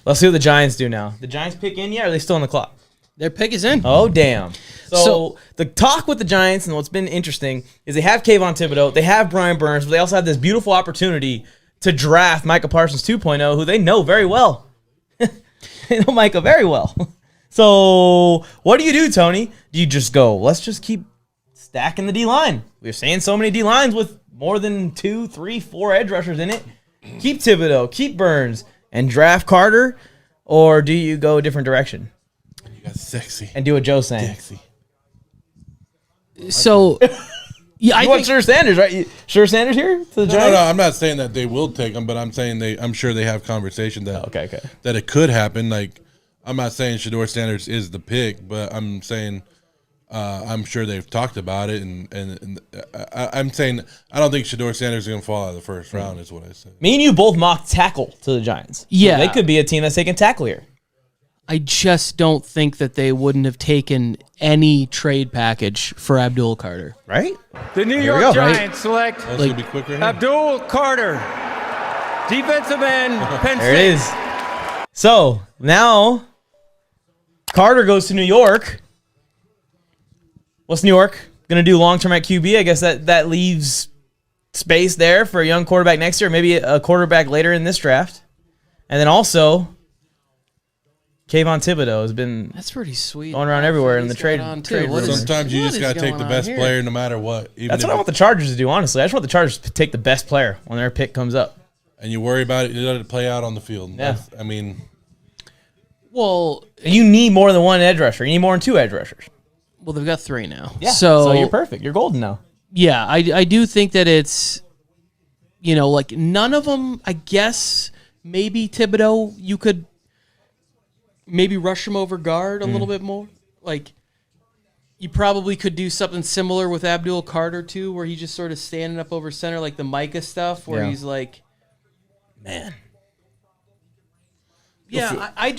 Let's see what the Giants do now. The Giants pick in yet, or are they still on the clock? Their pick is in. Oh, damn. So the talk with the Giants, and what's been interesting, is they have Kayvon Thibodeau, they have Brian Burns, but they also have this beautiful opportunity to draft Micah Parsons 2.0, who they know very well. They know Micah very well. So what do you do, Tony? Do you just go, let's just keep stacking the D-line? We're saying so many D-lines with more than 2, 3, 4 edge rushers in it. Keep Thibodeau, keep Burns, and draft Carter? Or do you go a different direction? You got sexy. And do what Joe's saying. Sexy. So, yeah, I want Sure Sanders, right? Sure Sanders here to the Giants? No, I'm not saying that they will take him, but I'm saying I'm sure they have conversation that that it could happen. Like, I'm not saying Shedeur Sanders is the pick, but I'm saying I'm sure they've talked about it, and I'm saying I don't think Shedeur Sanders is going to fall out of the first round. Is what I said. Me and you both mocked tackle to the Giants. Yeah, so they could be a team that's taking tackle here. I just don't think that they wouldn't have taken any trade package for Abdul Carter. Right? The New York Giants select Abdul Carter, defensive end, Penn State. There it is. So now Carter goes to New York. What's New York going to do long-term at QB? I guess that leaves space there for a young quarterback next year, maybe a quarterback later in this draft. And then also, Kayvon Thibodeau has been pretty sweet. Going around everywhere in the trade room. Sometimes you just got to take the best player no matter what. That's what I want the Chargers to do, honestly. I just want the Chargers to take the best player when their pick comes up. And you worry about it, you let it play out on the field. Yeah. I mean. Well, you need more than one edge rusher. You need more than 2 edge rushers. Well, they've got 3 now. Yeah, so you're perfect. You're golden now. Yeah, I do think that it's, like none of them, I guess, maybe Thibodeau, you could maybe rush him over guard a little bit more. Like, you probably could do something similar with Abdul Carter, too, where he's just sort of standing up over center, like the Micah stuff, where he's like, man. Yeah, I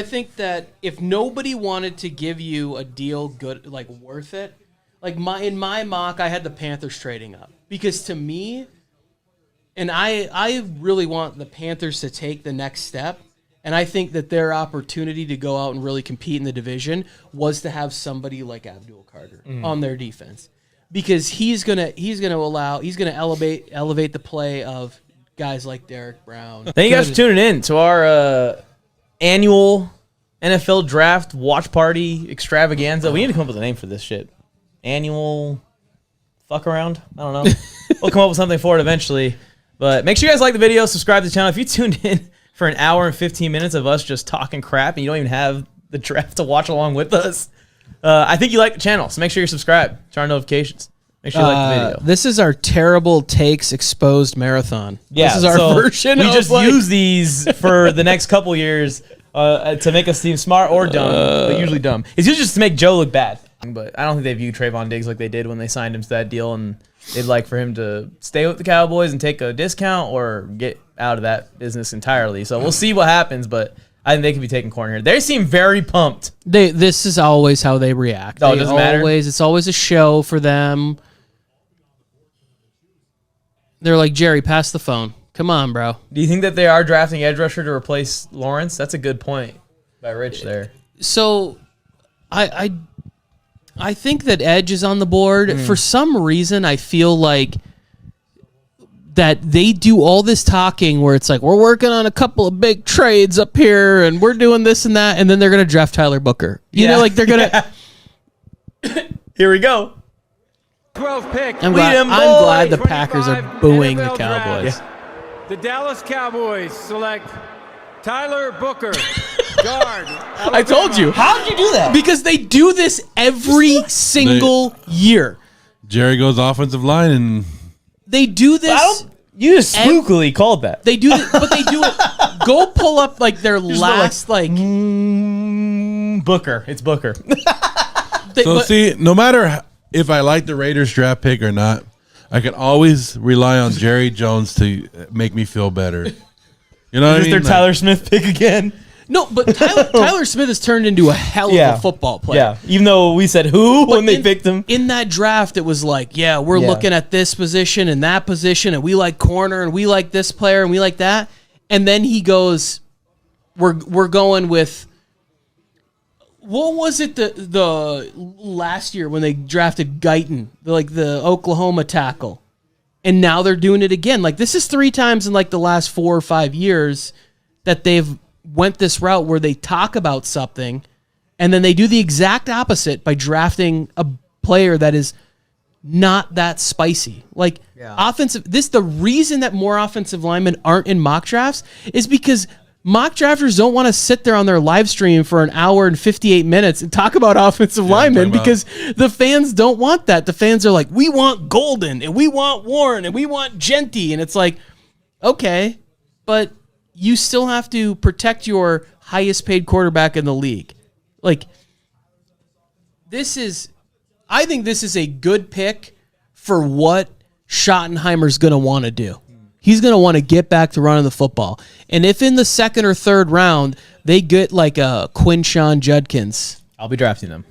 think that if nobody wanted to give you a deal good, like worth it, like in my mock, I had the Panthers trading up because to me, and I really want the Panthers to take the next step, and I think that their opportunity to go out and really compete in the division was to have somebody like Abdul Carter on their defense because he's gonna elevate the play of guys like Derek Brown. Thank you guys for tuning in to our annual NFL draft watch party extravaganza. We need to come up with a name for this shit. Annual fuck around? I don't know. We'll come up with something for it eventually. But make sure you guys like the video, subscribe to the channel. If you tuned in for an hour and 15 minutes of us just talking crap and you don't even have the draft to watch along with us, I think you like the channel. So make sure you're subscribed. Turn on notifications. Make sure you like the video. This is our terrible takes exposed marathon. Yeah, this is our version. We just use these for the next couple years to make us seem smart or dumb, but usually dumb. It's usually just to make Joe look bad. But I don't think they view Trayvon Diggs like they did when they signed him to that deal, and they'd like for him to stay with the Cowboys and take a discount or get out of that business entirely. So we'll see what happens, but I think they could be taking corner here. They seem very pumped. This is always how they react. Oh, it doesn't matter? It's always a show for them. They're like, Jerry, pass the phone. Come on, bro. Do you think that they are drafting edge rusher to replace Lawrence? That's a good point by Rich there. So, I think that edge is on the board. For some reason, I feel like that they do all this talking where it's like, we're working on a couple of big trades up here, and we're doing this and that, and then they're going to draft Tyler Booker. You know, like they're going to... Here we go. 12 pick. I'm glad the Packers are booing the Cowboys. Yeah. The Dallas Cowboys select Tyler Booker, guard. I told you. How'd you do that? Because they do this every single year. Jerry goes offensive line and they do this. You just spookily called that. They do it, but they do it. Go pull up like their last Booker. It's Booker. See, no matter if I like the Raiders draft pick or not, I can always rely on Jerry Jones to make me feel better. You know what I mean? Is their Tyler Smith pick again? No, but Tyler Smith has turned into a hell of a football player. Yeah, even though we said who when they picked him. In that draft, it was like, we're looking at this position and that position, and we like corner, and we like this player, and we like that. And then he goes, we're going with. What was it the last year when they drafted Guyton, the Oklahoma tackle, and now they're doing it again? Like, this is 3 times in like the last 4 or 5 years that they've went this route where they talk about something, and then they do the exact opposite by drafting a player that is not that spicy. Like, the reason that more offensive linemen aren't in mock drafts is because mock drafters don't want to sit there on their live stream for an hour and 58 minutes and talk about offensive linemen because the fans don't want that. The fans are like, we want Golden, and we want Warren, and we want Genty. And it's like, okay, but you still have to protect your highest paid quarterback in the league. Like, I think this is a good pick for what Schottenheimer's going to want to do. He's going to want to get back to running the football. And if in the 2nd or 3rd round they get like a Quinshon Judkins, I'll be drafting them.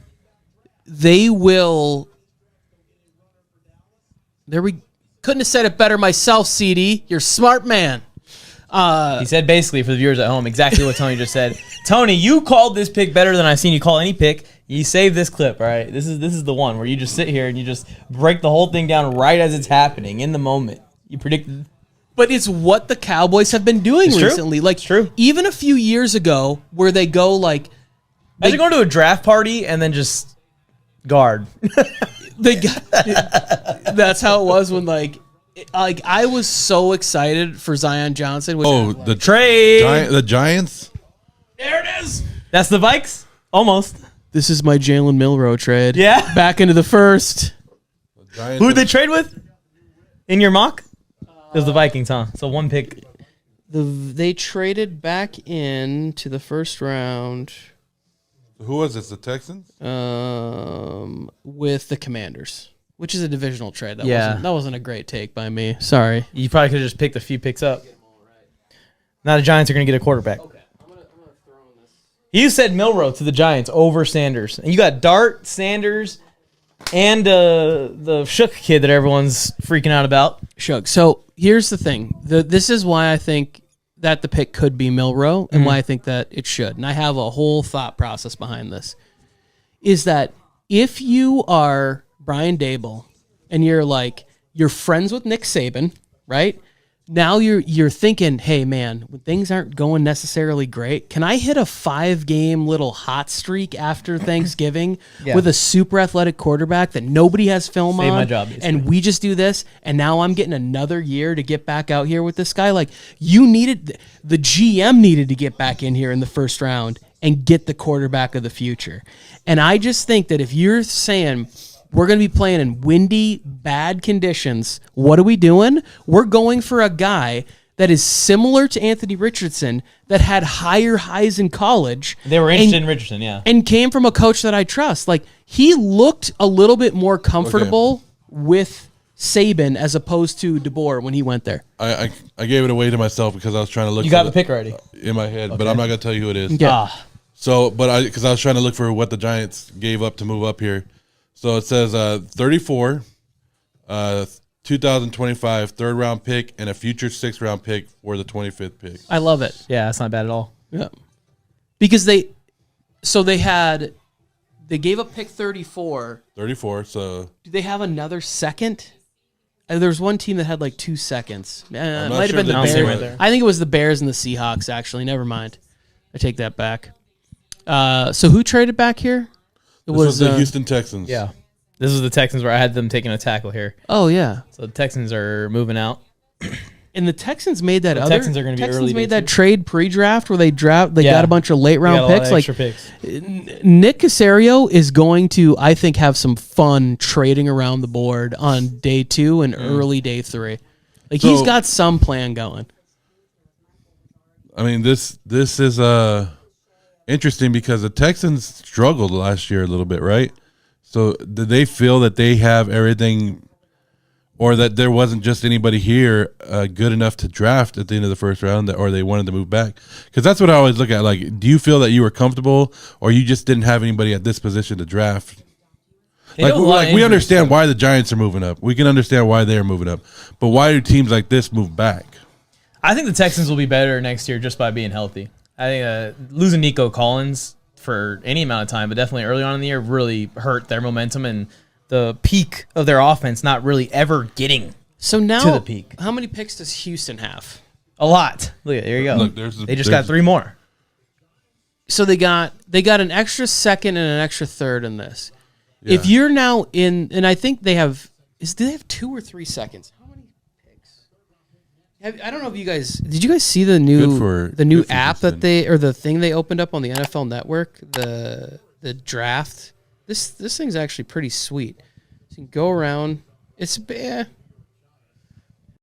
They will. Couldn't have said it better myself, CD. You're a smart man. He said basically, for the viewers at home, exactly what Tony just said. Tony, you called this pick better than I've seen you call any pick. You save this clip, all right? This is the one where you just sit here and you just break the whole thing down right as it's happening in the moment. You predicted. But it's what the Cowboys have been doing recently. Like, true. Even a few years ago, where they go like, as you're going to a draft party and then just guard. That's how it was when I was so excited for Zion Johnson. The trade, the Giants. There it is. That's the Vikes. Almost. This is my Jalen Milroe trade. Yeah, back into the first. Who did they trade with? In your mock? It was the Vikings, huh? So 1 pick. They traded back into the first round. Who was this? The Texans? With the Commanders, which is a divisional trade. That wasn't a great take by me. Sorry. You probably could have just picked a few picks up. Now the Giants are going to get a quarterback. Okay, I'm gonna throw in this. You said Milroe to the Giants over Sanders, and you got Dart, Sanders, and the Shook kid that everyone's freaking out about. Shook. So here's the thing. This is why I think that the pick could be Milroe and why I think that it should. And I have a whole thought process behind this. Is that if you are Brian Daboll and you're friends with Nick Saban, right? Now you're thinking, hey man, when things aren't going necessarily great, can I hit a 5-game little hot streak after Thanksgiving with a super athletic quarterback that nobody has film on? Save my job, and we just do this, and now I'm getting another year to get back out here with this guy. Like, the GM needed to get back in here in the first round and get the quarterback of the future. And I just think that if you're saying we're going to be playing in windy, bad conditions, what are we doing? We're going for a guy that is similar to Anthony Richardson that had higher highs in college. They were interested in Richardson, yeah. And came from a coach that I trust. Like, he looked a little bit more comfortable with Saban as opposed to DeBoer when he went there. I gave it away to myself because I was trying to look. You got the pick already in my head, but I'm not going to tell you who it is. Yeah. So, because I was trying to look for what the Giants gave up to move up here. So it says 34, 2025 3rd-round pick, and a future 6th-round pick for the 25th pick. I love it. Yeah, that's not bad at all. Yeah, because they gave up pick 34. 34. So do they have another second? There's one team that had like 2 seconds. It might have been the Bears. I think it was the Bears and the Seahawks. Actually, never mind. I take that back. So who traded back here? This was the Houston Texans. Yeah. This is the Texans where I had them taking a tackle here. Oh, yeah. So the Texans are moving out. And the Texans made that Texans are going to be early. Texans made that trade pre-draft where they got a bunch of late-round picks. Extra picks. Nick Caserio is going to, I think, have some fun trading around the board on day 2 and early day 3. Like, he's got some plan going. I mean, this is interesting because the Texans struggled last year a little bit, right? So did they feel that they have everything, or that there wasn't just anybody here good enough to draft at the end of the first round, or they wanted to move back? Because that's what I always look at. Like, do you feel that you were comfortable, or you just didn't have anybody at this position to draft? Like we understand why the Giants are moving up. We can understand why they're moving up. But why do teams like this move back? I think the Texans will be better next year just by being healthy. I think losing Nico Collins for any amount of time, but definitely early on in the year, really hurt their momentum and the peak of their offense not really ever getting so now to the peak. How many picks does Houston have? A lot. Look, there you go. Look, they just got 3 more. So they got an extra second and an extra third in this. Yeah. If you're now in, and I think they have, do they have 2 or 3 seconds? How many picks? I don't know if you guys, did you guys see the new app that the thing they opened up on the NFL Network, the draft? This thing's actually pretty sweet. You can go around. It's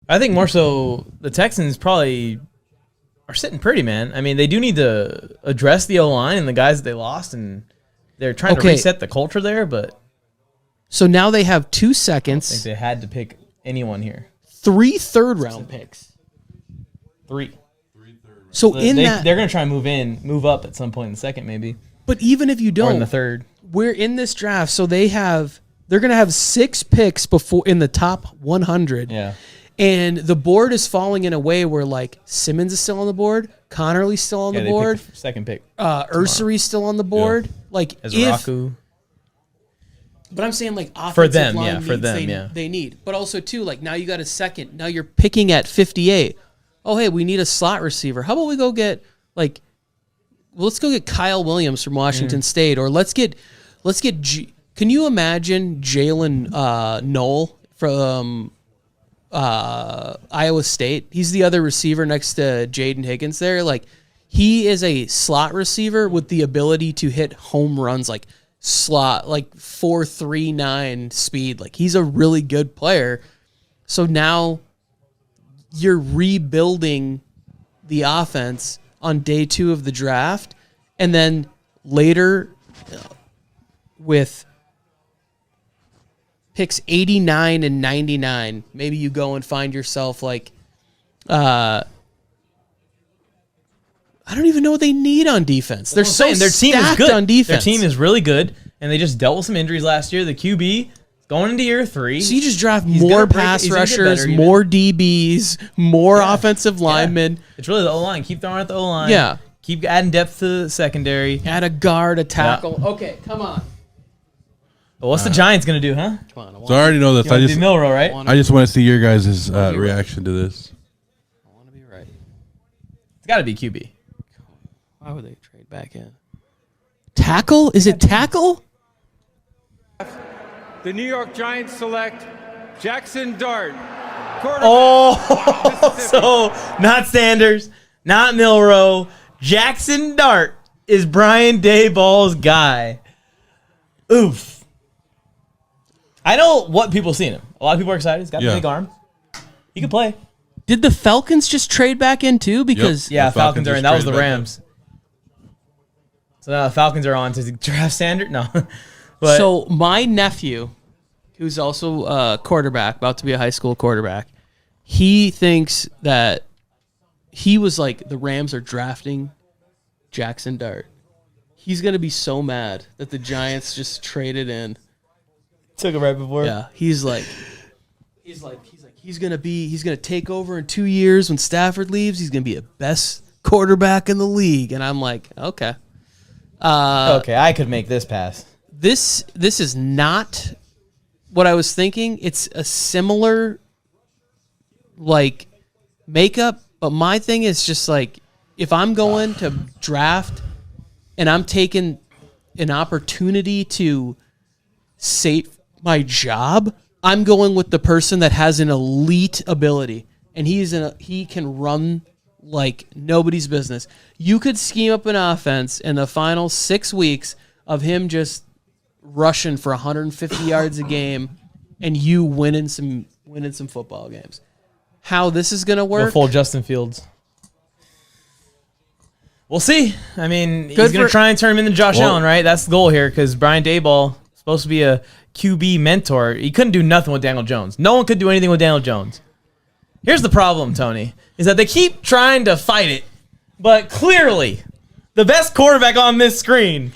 I think more so the Texans probably are sitting pretty, man. I mean, they do need to address the O-line and the guys that they lost, and they're trying to reset the culture there, but... So now they have 2 seconds. I think they had to pick anyone here. 3 third-round picks. 3. So they're going to try and move up at some point in the second, maybe. But even if you don't... Or in the third. We're in this draft, so they're going to have 6 picks before in the top 100. Yeah. And the board is falling in a way where, like, Simmons is still on the board, Connerly's still on the board, second pick, Ursery's still on the board, like Raku. But I'm saying, like, offensive line for them, they need. But also too, like, now you got a second. Now you're picking at 58. Oh, hey, we need a slot receiver. How about we go get let's go get Kyle Williams from Washington State, or let's get. Can you imagine Jalen Knoll from Iowa State? He's the other receiver next to Jaden Higgins there. Like, he is a slot receiver with the ability to hit home runs, like slot, like 4.39 speed. Like, he's a really good player. So now you're rebuilding the offense on day 2 of the draft, and then later with picks 89 and 99, maybe you go and find yourself like, I don't even know what they need on defense. They're their team is good on defense. Their team is really good, and they just dealt with some injuries last year. The QB going into year 3. So you just draft more pass rushers, more DBs, more offensive linemen. Yeah. It's really the O-line. Keep throwing at the O-line. Yeah. Keep adding depth to the secondary. Add a guard, a tackle. Yeah. Okay, come on. Well, what's the Giants going to do, huh? Come on. So I already know this. I just Milrow, right? I just want to see your guys' reaction to this. I want to be right. It's got to be QB. Why would they trade back in? Tackle? Is it tackle? The New York Giants select Jackson Dart. So not Sanders, not Milrow. Jackson Dart is Brian Daboll's guy. Oof. I know what people seen him. A lot of people are excited. He's got a big arm. He can play. Did the Falcons just trade back in too? Because Falcons are in. That was the Rams. So now the Falcons are on to draft Sanders. No. But so my nephew, who's also a quarterback, about to be a high school quarterback, he thinks that he was like, the Rams are drafting Jackson Dart. He's gonna be so mad that the Giants just traded in. Took it right before. Yeah, he's gonna take over in 2 years when Stafford leaves. He's gonna be the best quarterback in the league, and I'm like, okay. Okay, I could make this pass. This is not what I was thinking. It's a similar like makeup, but my thing is just like, if I'm going to draft and I'm taking an opportunity to save my job, I'm going with the person that has an elite ability, and he can run like nobody's business. You could scheme up an offense in the final 6 weeks of him just rushing for 150 yards a game, and you winning some football games. How this is going to work? The full Justin Fields. We'll see. I mean, he's going to try and turn him into Josh Allen, right? That's the goal here, because Brian Daboll is supposed to be a QB mentor. He couldn't do nothing with Daniel Jones. No one could do anything with Daniel Jones. Here's the problem, Tony, is that they keep trying to fight it, but clearly the best quarterback on this screen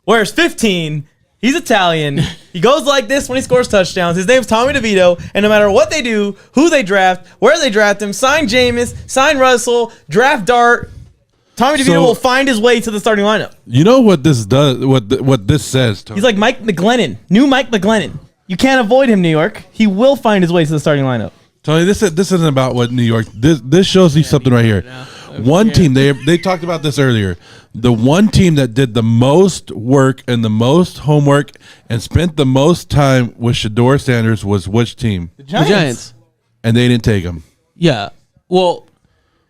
wears 15. He's Italian. He goes like this when he scores touchdowns. His name's Tommy DeVito, and no matter what they do, who they draft, where they draft him, sign Jameis, sign Russell, draft Dart, Tommy DeVito will find his way to the starting lineup. You know what this does? What this says? Tony? He's like Mike McGlennon, new Mike McGlennon. You can't avoid him, New York. He will find his way to the starting lineup. Tony, this isn't about what New York. This shows you something right here. One team they talked about this earlier. The one team that did the most work and the most homework and spent the most time with Shedeur Sanders was which team? The Giants. And they didn't take him. Yeah. Well,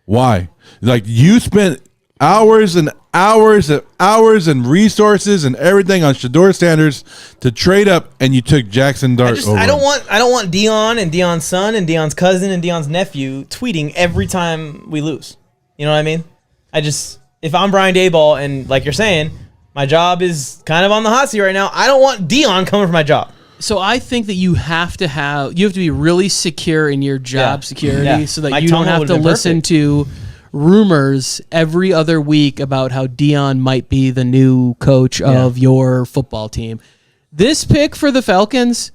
why? Like you spent hours and hours and hours and resources and everything on Shedeur Sanders to trade up, and you took Jackson Dart over. I don't want Dion and Dion's son and Dion's cousin and Dion's nephew tweeting every time we lose. You know what I mean? If I'm Brian Daboll and like you're saying, my job is kind of on the hot seat right now. I don't want Dion coming for my job. So I think that you have to be really secure in your job security so that you don't have to listen to rumors every other week about how Dion might be the new coach of your football team. This pick for the Falcons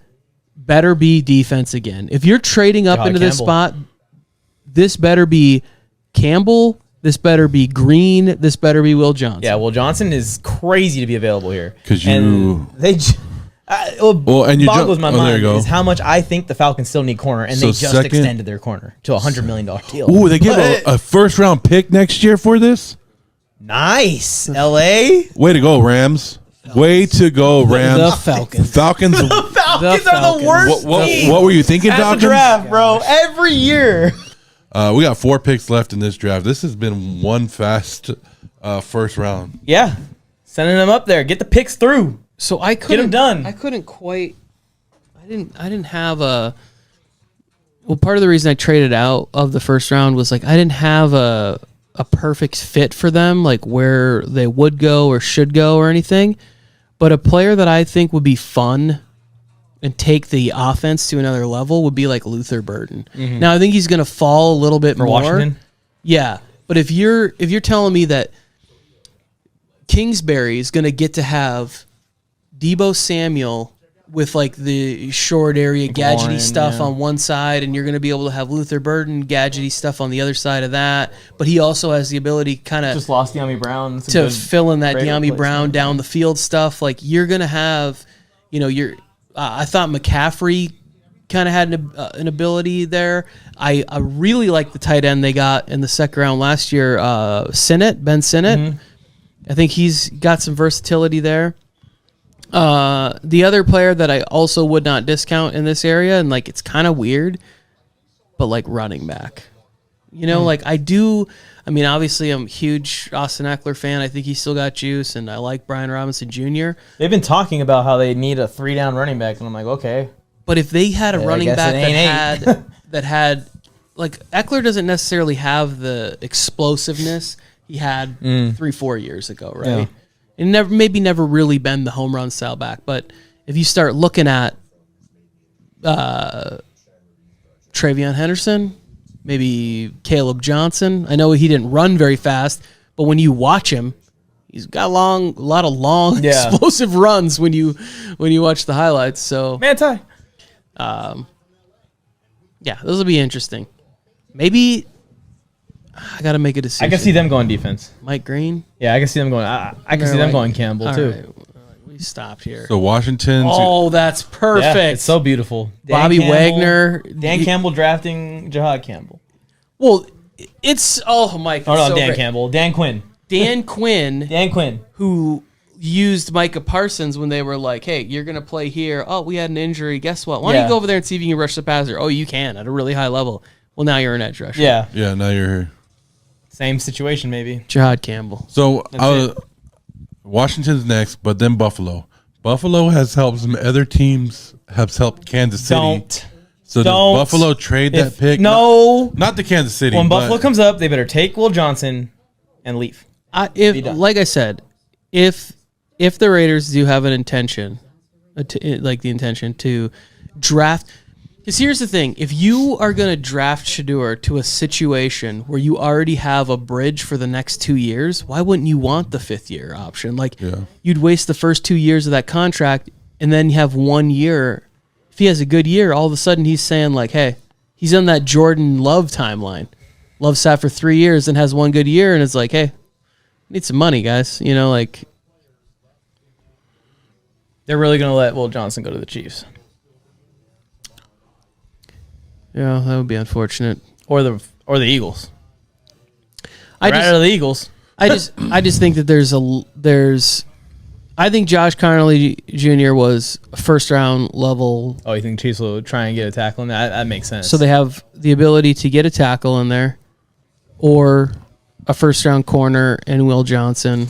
better be defense again. If you're trading up into this spot, this better be Campbell, this better be Green, this better be Will Johnson. Yeah, Will Johnson is crazy to be available here. Because boggles my mind is how much I think the Falcons still need corner, and they just extended their corner to a $100 million deal. Ooh, they give a first-round pick next year for this? Nice. L.A.? Way to go, Rams. Way to go, Rams. The Falcons. Falcons. The Falcons are the worst team. What were you thinking, Falcons? The draft, bro. Every year. We got 4 picks left in this draft. This has been one fast first round. Yeah. Sending them up there. Get the picks through. So I couldn't get them done. I couldn't quite. I didn't have a. Well, part of the reason I traded out of the first round was like I didn't have a perfect fit for them, like where they would go or should go or anything. But a player that I think would be fun and take the offense to another level would be like Luther Burden. Mm-hmm. Now I think he's going to fall a little bit more. Washington? Yeah, but if you're telling me that Kingsbury is going to get to have Deebo Samuel with like the short area gadgety stuff on one side, and you're going to be able to have Luther Burden gadgety stuff on the other side of that. But he also has the ability kind of just lost De'Ami Brown to fill in that De'Ami Brown down the field stuff. Like you're going to have, I thought McCaffrey kind of had an ability there. I really like the tight end they got in the second round last year, Ben Sinnott. Mm-hmm. I think he's got some versatility there. The other player that I also would not discount in this area, and like it's kind of weird, but like running back. Like I do. I mean, obviously, I'm a huge Austin Eckler fan. I think he's still got juice, and I like Brian Robinson Jr. They've been talking about how they need a 3-down running back, and I'm like, okay. But if they had a running back that had, like, Eckler doesn't necessarily have the explosiveness he had 3-4 years ago, right? Yeah. And never really been the home run style back. But if you start looking at TreVeyon Henderson, maybe Caleb Johnson. I know he didn't run very fast, but when you watch him, he's got a lot of long, explosive runs when you watch the highlights. So Manti. Yeah, those will be interesting. Maybe I got to make a decision. I can see them going defense. Mike Green. Yeah, I can see them going. I can see them going Campbell too. Right. We stopped here. So Washington. Oh, that's perfect. Yeah, it's so beautiful. Bobby Wagner. Dan Campbell drafting Jahad Campbell. Well, it's Mike. Oh no, so Dan great. Campbell. Dan Quinn. Dan Quinn, who used Micah Parsons when they were like, hey, you're going to play here. Oh, we had an injury. Guess what? Why don't you go over there and see if you can rush the passer? Oh, you can at a really high level. Well, now you're an edge rusher. Yeah. Yeah, now you're here. Same situation, maybe. Jahad Campbell. So Washington's next, but then Buffalo. Buffalo has helped some other teams, has helped Kansas City. Does Buffalo trade that pick? No. Not to Kansas City. When Buffalo comes up, they better take Will Johnson and leave. Like I said, if the Raiders do have an intention, to draft, because here's the thing: if you are going to draft Shedeur to a situation where you already have a bridge for the next 2 years, why wouldn't you want the 5th-year option? You'd waste the first 2 years of that contract, and then you have 1 year. If he has a good year, all of a sudden he's saying like, "Hey, he's on that Jordan Love timeline. Love sat for 3 years and has one good year, and it's like, hey." Need some money, guys. You know, like they're really going to let Will Johnson go to the Chiefs. Yeah, that would be unfortunate. Or the Eagles. Out of the Eagles. I just think that I think Josh Connolly Jr. was a first round level. Oh, you think Chiefs will try and get a tackle in that? That makes sense. So they have the ability to get a tackle in there, or a first round corner and Will Johnson.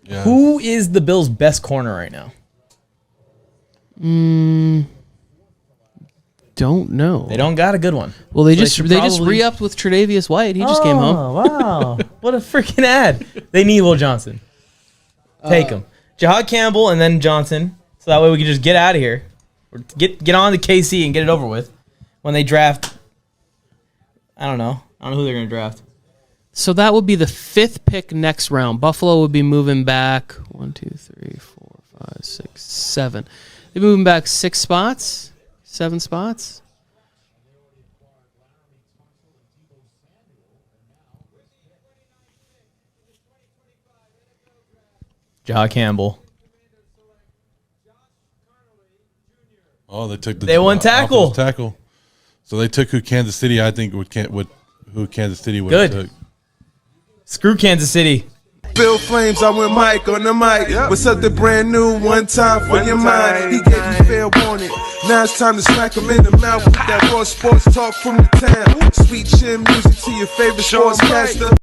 Yeah. Who is the Bills' best corner right now? Don't know. They don't got a good one. Well, they just re-upped with Tre'Davious White. He just came home. Wow. What a freaking ad. They need Will Johnson. Take him. Jahad Campbell and then Johnson. So that way we can just get out of here. Or get on to KC and get it over with. When they draft, I don't know who they're going to draft. So that would be the 5th pick next round. Buffalo would be moving back 1, 2, 3, 4, 5, 6, 7. They're moving back 6 spots. 7 spots. Jahad Campbell. Oh, they won tackle. So they took who Kansas City, I think, who Kansas City would have took. Screw Kansas City. Bill Flames, I went Mike on the mic. With something brand new, one time for your mind. He gave you fair warning. Now it's time to smack him in the mouth with that raw sports talk from the town. Sweet chin music to your favorite sportscaster.